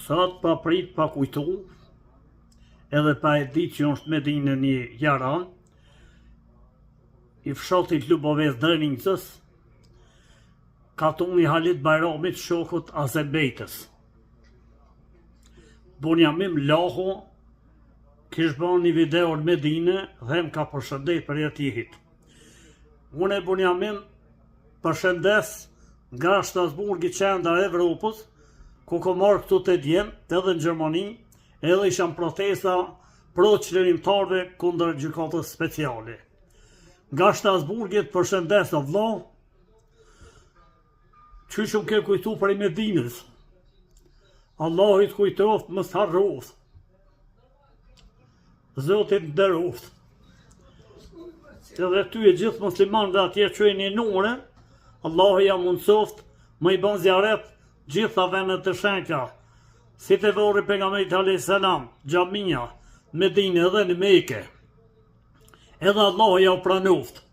Sot pa prit pa kujtu, edhe pa e di që është Medinë një jaran, i fshatit Ljuboves Drenicës, ka tuni Halit Bajramit shokut Azerbejtës. Bunjamim Lahu kish bën një video në Medinë dhe më ka përshëndet për jetihit. Unë e Bunjamim përshëndes nga Strasburgi qendra e Evropës, ku ko marrë këtu të djenë, edhe në Gjermani, edhe ishan protesta pro qëllimtarëve kundër gjykatës speciale. Nga Strasburgit përshëndes o vëlla, qyshëm ke kujtu për i Medinës. Allahit kujtoft, mos harroft. Zotit nderoft. Edhe ty e gjithë musliman dhe atje që e një nure, Allahu ja mundsoft, më i bën zjaret gjitha vendet të shenjta, si të vori pejgamberit alayhis salam, xhamia, Medinë edhe në Mekë. Edhe Allahu ja u pranoft.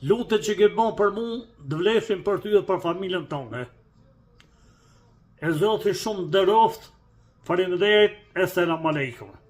Lutet që ke bën për mua, dëvlefshim për ty dhe për familjen tonë. E Zoti shumë nderoft. Faleminderit, selam aleikum.